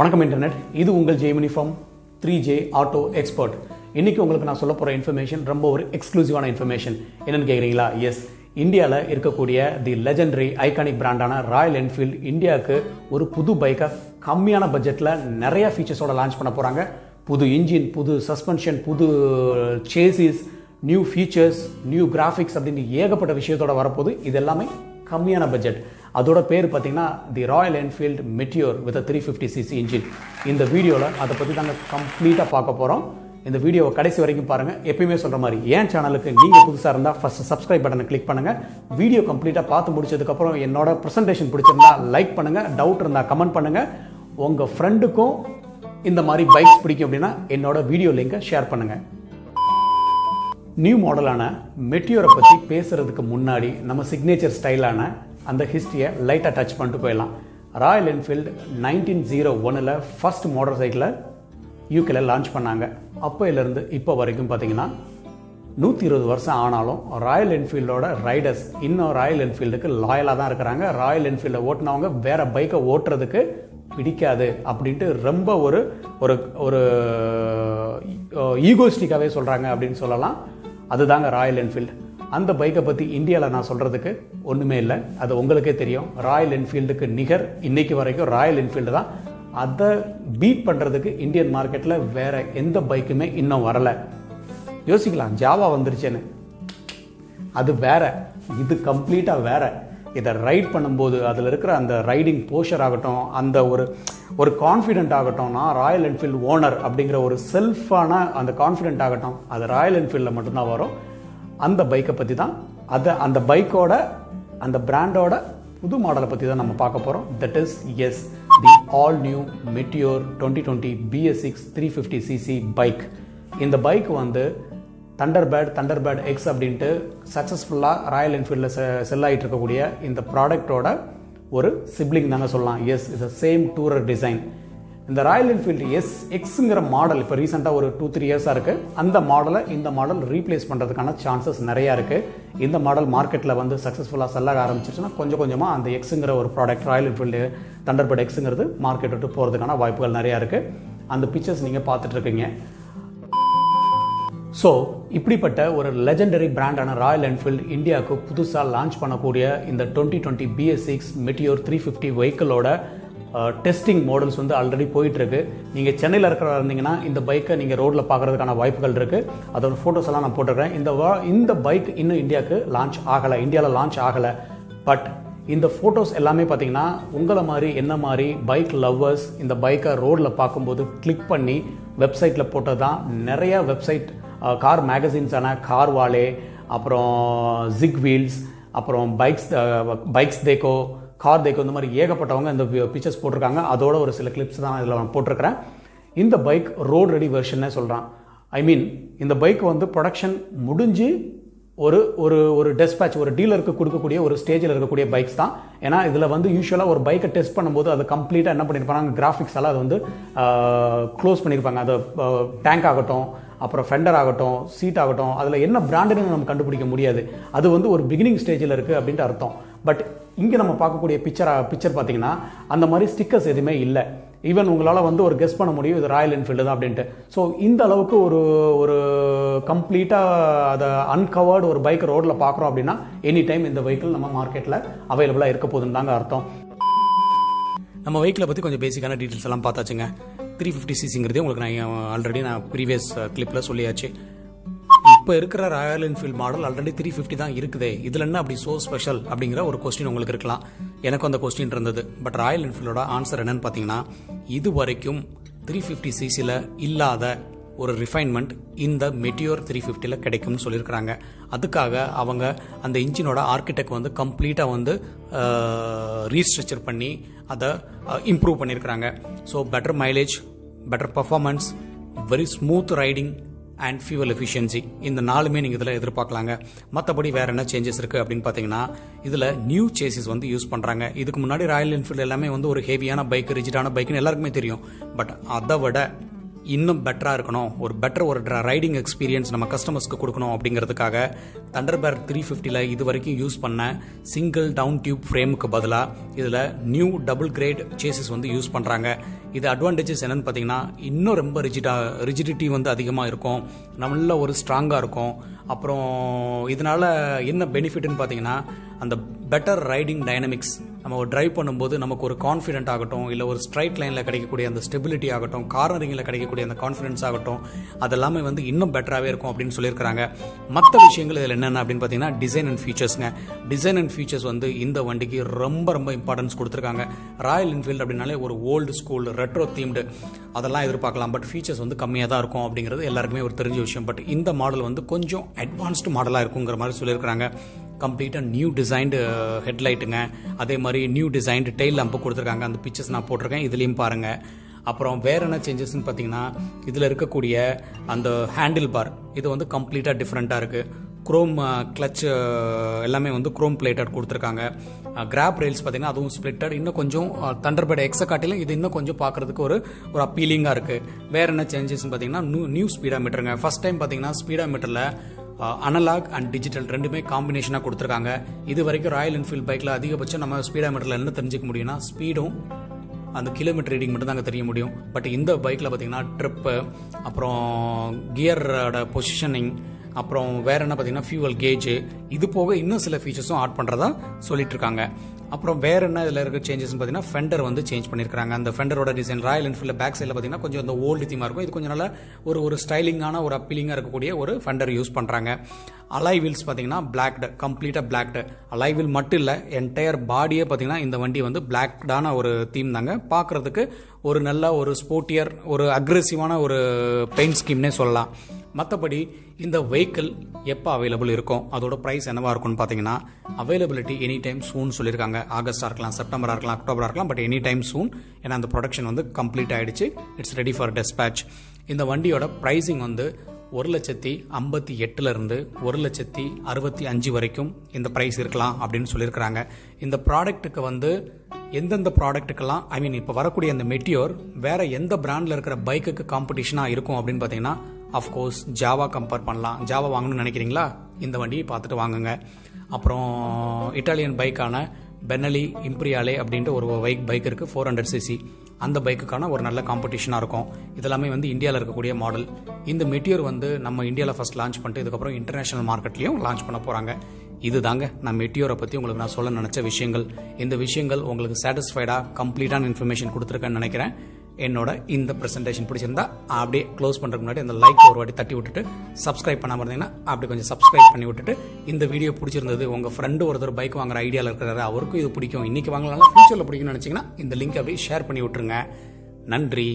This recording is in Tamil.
வணக்கம் இன்டர்நெட், இது உங்கள் Jaimini from 3J auto expert. இன்னைக்கு உங்களுக்கு நான் சொல்ல போகிற இன்ஃபர்மேஷன் ரொம்ப ஒரு எக்ஸ்க்ளூசிவான இன்ஃபர்மேஷன். என்னன்னு கேட்குறீங்களா? எஸ், இந்தியாவில் இருக்கக்கூடிய தி லெஜெண்டரி ஐகானிக் பிராண்டான ராயல் என்ஃபீல்டு இந்தியாவுக்கு ஒரு புது பைக்கை கம்மியான பட்ஜெட்டில் நிறைய ஃபீச்சர்ஸோட லான்ச் பண்ண போகிறாங்க. புது இன்ஜின், புது சஸ்பென்ஷன், புது chassis, new features, new graphics அப்படின்னு ஏகப்பட்ட விஷயத்தோட வரப்போது. இது எல்லாமே கம்மியான பட்ஜெட். அதோட பேர் பார்த்தீங்கன்னா the Royal Enfield Meteor with 350cc engine. இந்த வீடியோவில் அதை பற்றி தாங்க கம்ப்ளீட்டாக பார்க்க போகிறோம். இந்த வீடியோவை கடைசி வரைக்கும் பாருங்கள். எப்பயுமே சொல்கிற மாதிரி என் சேனலுக்கு நீங்கள் புதுசாக இருந்தால் ஃபஸ்ட்டு சப்ஸ்கிரைப் பட்டனை கிளிக் பண்ணுங்கள். வீடியோ கம்ப்ளீட்டாக பார்த்து முடிச்சதுக்கப்புறம் என்னோட ப்ரெசன்டேஷன் பிடிச்சிருந்தா லைக் பண்ணுங்கள், டவுட் இருந்தால் கமெண்ட் பண்ணுங்கள். உங்கள் ஃப்ரெண்டுக்கும் இந்த மாதிரி பைக்ஸ் பிடிக்கும் அப்படின்னா என்னோட வீடியோ லிங்கை ஷேர் பண்ணுங்கள். நியூ மாடலான மெட்டியோரை பற்றி பேசுகிறதுக்கு முன்னாடி நம்ம சிக்னேச்சர் ஸ்டைலான அந்த ஹிஸ்ட்ரியை லைட்டாக டச் பண்ணிட்டு போயிடலாம். ராயல் என்ஃபீல்டு 1901 ஃபர்ஸ்ட் மோட்டார் சைக்கிளை யூகேல லான்ச் பண்ணாங்க. அப்போலேருந்து இப்போ வரைக்கும் பார்த்தீங்கன்னா 120 வருஷம் ஆனாலும் ராயல் என்ஃபீல்டோட ரைடர்ஸ் இன்னும் ராயல் என்ஃபீல்டுக்கு லாயலாக தான் இருக்கிறாங்க. ராயல் என்ஃபீல்டை ஓட்டினவங்க வேறு பைக்கை ஓட்டுறதுக்கு பிடிக்காது அப்படின்ட்டு ரொம்ப ஒரு ஒரு ஈகோஸ்டிக்காகவே சொல்கிறாங்க அப்படின்னு சொல்லலாம். அதுதாங்க ராயல் என்ஃபீல்டு. அந்த பைக்கை பற்றி இந்தியாவில் நான் சொல்கிறதுக்கு ஒன்றுமே இல்லை, அது உங்களுக்கே தெரியும். ராயல் என்ஃபீல்டுக்கு நிகர் இன்னைக்கு வரைக்கும் ராயல் என்ஃபீல்டு தான். அதை பீட் பண்ணுறதுக்கு இந்தியன் மார்க்கெட்டில் வேறு எந்த பைக்குமே இன்னும் வரலை. யோசிக்கலாம், ஜாவா வந்துருச்சேன்னு. அது வேற, இது கம்ப்ளீட்டாக வேற. இதை ரைட் பண்ணும்போது அதில் இருக்கிற அந்த ரைடிங் போஸ்டர் ஆகட்டும், அந்த ஒரு கான்ஃபிடென்ட் ஆகட்டும், நான் ராயல் என்ஃபீல்டு ஓனர் அப்படிங்கிற ஒரு செல்ஃபான அந்த கான்ஃபிடென்ட் ஆகட்டும், அது ராயல் என்ஃபீல்டில் மட்டும்தான் வரும். அந்த பைக்கை பற்றி தான், அந்த பைக்கோட அந்த பிராண்டோட புது மாடலை பற்றி தான் நம்ம பார்க்க போகிறோம். That is as the all new Meteor 2020 BS6 350cc bike. இந்த பைக் வந்து தண்டர்பேர்ட் எக்ஸ் அப்படின்ட்டு சக்ஸஸ்ஃபுல்லாக ராயல் என்ஃபீல்டில் செல் ஆகிட்டு இருக்கக்கூடிய இந்த ப்ராடக்டோட ஒரு சிப்ளிங் தாங்க சொல்லலாம். Yes, it's a same tourer design. இந்த ராயல் என்ஃபீல்டு எக்ஸுங்கிற மாடல் இப்போ ரீசெண்டாக ஒரு 2-3 இயர்ஸாக இருக்குது. அந்த மாடலை இந்த மாடல் ரீப்ளேஸ் பண்ணுறதுக்கான சான்சஸ் நிறையா இருக்குது. இந்த மாடல் மார்க்கெட்டில் வந்து சக்ஸஸ்ஃபுல்லாக செல்லாக ஆரம்பிச்சிருச்சுன்னா கொஞ்சம் கொஞ்சமாக அந்த எக்ஸுங்கிற ஒரு ப்ராடக்ட் ராயல் என்ஃபீல்டு தண்டர்பர்ட் எக்ஸுங்கிறது மார்க்கெட் விட்டு போகிறதுக்கான வாய்ப்புகள் நிறையா இருக்குது. அந்த பிக்சர்ஸ் நீங்கள் பார்த்துட்ருக்கீங்க. ஸோ இப்படிப்பட்ட ஒரு லெஜெண்டரி பிராண்டான ராயல் என்ஃபீல்டு இந்தியாவுக்கு புதுசாக லான்ச் பண்ணக்கூடிய இந்த 2020 BS6 மெட்டியோர் 350 வெஹிக்கிளோட டெஸ்டிங் மாடல்ஸ் வந்து ஆல்ரெடி போயிட்டுருக்கு. நீங்கள் சென்னையில் இருக்கிறவா இருந்தீங்கன்னா இந்த பைக்கை நீங்கள் ரோட்டில் பார்க்குறதுக்கான வாய்ப்புகள் இருக்குது. அதோட ஃபோட்டோஸ் எல்லாம் நான் போட்டுருக்கேன். இந்த பைக் இன்னும் இந்தியாவுக்கு இந்தியாவில் லான்ச் ஆகலை. பட் இந்த ஃபோட்டோஸ் எல்லாமே பார்த்தீங்கன்னா உங்களை மாதிரி என்ன மாதிரி பைக் லவ்வர்ஸ் இந்த பைக்கை ரோடில் பார்க்கும்போது கிளிக் பண்ணி வெப்சைட்டில் போட்டது தான். நிறையா வெப்சைட் கார் மேகசின்ஸான கார் வாலே, அப்புறம் ஜிக் வீல்ஸ், அப்புறம் பைக்ஸ் தேக்கோ, கார் தேக்கோ, இந்த மாதிரி ஏகப்பட்டவங்க இந்த பிக்சர்ஸ் போட்டிருக்காங்க. அதோட ஒரு சில கிளிப்ஸ் தான் இதில் நான் போட்டிருக்கிறேன். இந்த பைக் ரோட் ரெடி வெர்ஷன்னே சொல்கிறான். ஐ மீன் இந்த பைக் வந்து ப்ரொடக்ஷன் முடிஞ்சு ஒரு டெஸ்பேச் ஒரு டீலருக்கு கொடுக்கக்கூடிய ஒரு ஸ்டேஜில் இருக்கக்கூடிய பைக்ஸ் தான். ஏன்னா இதில் வந்து யூஸ்வலாக ஒரு பைக்கை டெஸ்ட் பண்ணும்போது அதை கம்ப்ளீட்டாக என்ன பண்ணியிருப்பாங்க, கிராஃபிக்ஸ் எல்லாம் அது வந்து க்ளோஸ் பண்ணியிருப்பாங்க. அது டேங்க் ஆகட்டும், அப்புறம் ஃபெண்டர் ஆகட்டும், சீட் ஆகட்டும், அதில் என்ன பிராண்டுன்னு நம்ம கண்டுபிடிக்க முடியாது. அது வந்து ஒரு பிகினிங் ஸ்டேஜில் இருக்குது அப்படின்ட்டு அர்த்தம். பட் இங்கே நம்ம பார்க்கக்கூடிய பிக்சர் பார்த்தீங்கன்னா அந்த மாதிரி ஸ்டிக்கர்ஸ் எதுவுமே இல்லை. ஈவன் உங்களால் வந்து ஒரு கெஸ் பண்ண முடியும் இது ராயல் என்ஃபீல்டு தான் அப்படின்ட்டு. ஸோ இந்த அளவுக்கு ஒரு கம்ப்ளீட்டாக அதை அன்கவர்டு ஒரு பைக் ரோடில் பார்க்குறோம் அப்படின்னா எனி டைம் இந்த வெஹிக்கிள் நம்ம மார்க்கெட்டில் அவைலபிளாக இருக்க போகுதுன்னு தாங்க அர்த்தம். நம்ம வெஹிக்கிளை பற்றி கொஞ்சம் பேசிக்கான டீட்டெயில்ஸ் எல்லாம் பார்த்தாச்சுங்க. 350cc உங்களுக்கு நான் ப்ரீவியஸ் கிளிப்பில் சொல்லியாச்சு. இப்போ இருக்கிற ராயல் என்ஃபீல்டு மாடல் ஆல்ரெடி 350 தான் இருக்குது. இதில் என்ன அப்படி ஸ்பெஷல் அப்படிங்கிற ஒரு கொஸ்டின் உங்களுக்கு இருக்கலாம். எனக்கும் அந்த கொஸ்டின் இருந்தது. பட் ராயல் என்ஃபீல்டோட ஆன்சர் என்னன்னு பார்த்தீங்கன்னா, இது வரைக்கும் 350cc இல்லாத ஒரு ரிஃபைன்மெண்ட் இந்த மெட்டியோர் 350 கிடைக்கும்னு சொல்லியிருக்கிறாங்க. அதுக்காக அவங்க அந்த இன்ஜினோட ஆர்கிடெக்ட் வந்து கம்ப்ளீட்டாக வந்து ரீஸ்ட்ரக்சர் பண்ணி அதை இம்ப்ரூவ் பண்ணியிருக்கிறாங்க. So better mileage, better performance, very smooth riding and fuel efficiency, இந்த 4மே நீங்கள் இதில் எதிர்பார்க்கலாங்க. மற்றபடி வேறு என்ன சேஞ்சஸ் இருக்குது அப்படின்னு பார்த்தீங்கன்னா, இதில் நியூ சேசிஸ் வந்து யூஸ் பண்ணுறாங்க. இதுக்கு முன்னாடி ராயல் என்ஃபீல்டு எல்லாமே வந்து ஒரு ஹெவியான பைக், ரிஜிடான பைக்குன்னு எல்லாருக்குமே தெரியும். பட் அதை விட இன்னும் பெட்டராக இருக்கணும், ஒரு ரைடிங் எக்ஸ்பீரியன்ஸ் நம்ம கஸ்டமர்ஸ்க்கு கொடுக்கணும் அப்படிங்கிறதுக்காக தண்டர்பர்ட் 350ல் இது வரைக்கும் யூஸ் பண்ண சிங்கிள் டவுன் டியூப் ஃப்ரேமுக்கு பதிலாக இதில் நியூ டபுள் கிரேட் சேசஸ் வந்து யூஸ் பண்ணுறாங்க. இது அட்வான்டேஜஸ் என்னென்னு பார்த்தீங்கன்னா, இன்னும் ரொம்ப ரிஜிடிட்டி வந்து அதிகமாக இருக்கும், நல்ல ஒரு ஸ்ட்ராங்காக இருக்கும். அப்புறம் இதனால் என்ன பெனிஃபிட்னு பார்த்தீங்கன்னா, அந்த பெட்டர் ரைடிங் டைனமிக்ஸ், நம்ம ஒரு டிரைவ் பண்ணும்போது நமக்கு ஒரு கான்ஃபிடென்ட் ஆகட்டும், இல்லை ஒரு ஸ்ட்ரைட் லைனில் கிடைக்கக்கூடிய அந்த ஸ்டெபிலிட்டி ஆகட்டும், கார்னரிங்கில் கிடைக்கக்கூடிய அந்த கான்ஃபிடன்ஸ் ஆகட்டும், அதெல்லாமே வந்து இன்னும் பெட்டராகவே இருக்கும் அப்படின்னு சொல்லியிருக்கிறாங்க. மற்ற விஷயங்கள் இதில் என்னென்ன அப்படின்னு பார்த்தீங்கன்னா, டிசைன் அண்ட் ஃபீச்சர்ஸ்ங்க. டிசைன் அண்ட் ஃபீச்சர்ஸ் வந்து இந்த வண்டிக்கு ரொம்ப ரொம்ப இம்பார்ட்டன்ஸ் கொடுத்துருக்காங்க. ராயல் என்ஃபீல்டு அப்படின்னாலே ஒரு ஓல்டு ஸ்கூல் ரெட்ரோ தீம்டு அதெல்லாம் எதிர்பார்க்கலாம். பட் ஃபீச்சர்ஸ் வந்து கம்மியாக தான் இருக்கும் அப்படிங்கிறது எல்லாருக்குமே ஒரு தெரிஞ்ச விஷயம். பட் இந்த மாடல் வந்து கொஞ்சம் அட்வான்ஸ்டு மாடலாக இருக்குங்கிற மாதிரி சொல்லியிருக்கிறாங்க. கம்ப்ளீட்டாக நியூ டிசைன்டு ஹெட்லைட்டுங்க, அதே மாதிரி நியூ டிசைன்டு டெயில் லேம்பு கொடுத்துருக்காங்க. அந்த பிக்சர்ஸ் நான் போட்டிருக்கேன், இதுலேயும் பாருங்கள். அப்புறம் வேறு என்ன சேஞ்சஸ்ன்னு பார்த்தீங்கன்னா, இதில் இருக்கக்கூடிய அந்த ஹேண்டில் பார் இது வந்து கம்ப்ளீட்டாக டிஃப்ரெண்ட்டாக இருக்குது. குரோம் கிளச் எல்லாமே வந்து குரோம் பிளேட்டட் கொடுத்துருக்காங்க. கிராப் ரெயில்ஸ் பார்த்தீங்கன்னா அதுவும் ஸ்பிளிட்டட். இன்னும் கொஞ்சம் தண்டர்பர்ட் எக்ஸை காட்டிலும் இது இன்னும் கொஞ்சம் பார்க்குறதுக்கு ஒரு அப்பீலிங்காக இருக்குது. வேறு என்ன சேஞ்சஸ்ன்னு பார்த்தீங்கன்னா, நியூ ஸ்பீடா மீட்டருங்க. ஃபஸ்ட் டைம் பார்த்தீங்கன்னா ஸ்பீடா மீட்டரில் அனலாக் அண்ட் டிஜிட்டல் ரெண்டுமே காம்பினேஷனாக கொடுத்துருக்காங்க. இது வரைக்கும் ராயல் என்ஃபீல்டு பைக்கில் அதிகபட்சம் நம்ம ஸ்பீடா மீட்டரில் என்ன தெரிஞ்சுக்க முடியும்னா, ஸ்பீடும் அந்த கிலோமீட்டர் ரீடிங் மட்டும் தான் அங்கே தெரிய முடியும். பட் இந்த பைக்கில் பார்த்தீங்கன்னா ட்ரிப்பு, அப்புறம் கியரோட பொசிஷனிங், அப்புறம் வேறு என்ன பார்த்தீங்கன்னா ஃபியூவல் கேஜு, இது போக இன்னும் சில ஃபீச்சர்ஸும் ஆட் பண்ணுறதா சொல்லிட்டு இருக்காங்க. அப்புறம் வேறு என்ன இதில் இருக்க சேஞ்சஸ்ன்னு பார்த்தீங்கன்னா, ஃபெண்டர் வந்து சேஞ்ச் பண்ணியிருக்காங்க. அந்த ஃபெண்டரோட டிசைன் ராயல் என்ஃபீல்டு பேக் சைடில் பார்த்தீங்கன்னா கொஞ்சம் அந்த ஓல்டு தீமாக இருக்கும். இது கொஞ்சம் நல்லா ஒரு ஸ்டைலிங்கான ஒரு அப்பீலிங்காக இருக்கக்கூடிய ஒரு ஃபெண்டர் யூஸ் பண்ணுறாங்க. அலாய் வீல்ஸ் பார்த்தீங்கன்னா பிளாக்டு, கம்ப்ளீட்டாக பிளாக்டு. அலாய் வீல் மட்டும் இல்லை, என்டையர் பாடியே பார்த்தீங்கன்னா இந்த வண்டி வந்து பிளாக்டான ஒரு தீம் தாங்க. பார்க்குறதுக்கு ஒரு நல்ல ஒரு ஸ்போர்ட்டியர், ஒரு அக்ரெசிவான ஒரு பெயிண்ட் ஸ்கீம்னே சொல்லலாம். மற்றபடி இந்த வெஹிக்கிள் எப்போ அவைலபிள் இருக்கும், அதோட ப்ரைஸ் என்னவாக இருக்கும்னு பார்த்தீங்கன்னா, அவைலபிலிட்டி எனி டைம் சூன் சொல்லியிருக்காங்க. ஆகஸ்டாக இருக்கலாம், செப்டம்பராக இருக்கலாம், அக்டோபராக இருக்கலாம், பட் எனி டைம் சூன். ஏன்னா அந்த ப்ரொடக்ஷன் வந்து கம்ப்ளீட் ஆகிடுச்சு, இட்ஸ் ரெடி ஃபார் டெஸ்பேட்ச். இந்த வண்டியோட ப்ரைஸிங் வந்து 1,58,000 1,65,000 வரைக்கும் இந்த ப்ரைஸ் இருக்கலாம் அப்படின்னு சொல்லியிருக்கிறாங்க. இந்த ப்ராடக்ட்டுக்கு வந்து எந்தெந்த ப்ராடக்ட்டுக்கெல்லாம் இப்போ வரக்கூடிய அந்த மெட்டியோர் வேறு எந்த பிராண்டில் இருக்கிற பைக்குக்கு காம்படிஷனாக இருக்கும் அப்படின்னு பார்த்தீங்கன்னா, அஃப்கோர்ஸ் ஜாவா கம்பேர் பண்ணலாம். ஜாவா வாங்கணும்னு நினைக்கிறீங்களா, இந்த வண்டியை பார்த்துட்டு வாங்குங்க. அப்புறம் இட்டாலியன் பைக்கான பென்னலி இம்ப்ரியாலே அப்படின்ட்டு ஒரு பைக் இருக்குது, 400cc. அந்த பைக்குக்கான ஒரு நல்ல காம்படிஷனாக இருக்கும். இதெல்லாமே வந்து இந்தியாவில் இருக்கக்கூடிய மாடல். இந்த மெட்டியோர் வந்து நம்ம இந்தியாவில் ஃபஸ்ட் லான்ச் பண்ணிட்டு இதுக்கப்புறம் இன்டர்நேஷனல் மார்க்கெட்லேயும் லான்ச் பண்ண போகிறாங்க. இது தாங்க நான் மெட்டியோரை பற்றி உங்களுக்கு நான் சொல்ல நினச்ச விஷயங்கள். இந்த விஷயங்கள் உங்களுக்கு சாட்டிஸ்ஃபைடாக கம்ப்ளீட்டான இன்ஃபர்மேஷன் கொடுத்துருக்கேன்னு நினைக்கிறேன். என்னோட இந்த ப்ரெசன்டேஷன் பிடிச்சிருந்தா அப்படியே க்ளோஸ் பண்ணுறதுக்கு முன்னாடி அந்த லைக் ஒரு வாட்டி தட்டி விட்டுட்டு, சப்ஸ்கிரைப் பண்ணாமல் இருந்தீங்கன்னா அப்படி கொஞ்சம் சப்ஸ்கிரைப் பண்ணி விட்டுட்டு, இந்த வீடியோ பிடிச்சிருந்தது, உங்கள் ஃப்ரெண்டு ஒருத்தர் பைக் வாங்குற ஐடியாவில் இருக்கிறாரு, அவருக்கும் இது பிடிக்கும், இன்றைக்கி வாங்கலாம், ஃபியூச்சரில் பிடிக்கும்னு நினச்சிங்கன்னா இந்த லிங்க் அப்படியே ஷேர் பண்ணி விட்டுருங்க. நன்றி.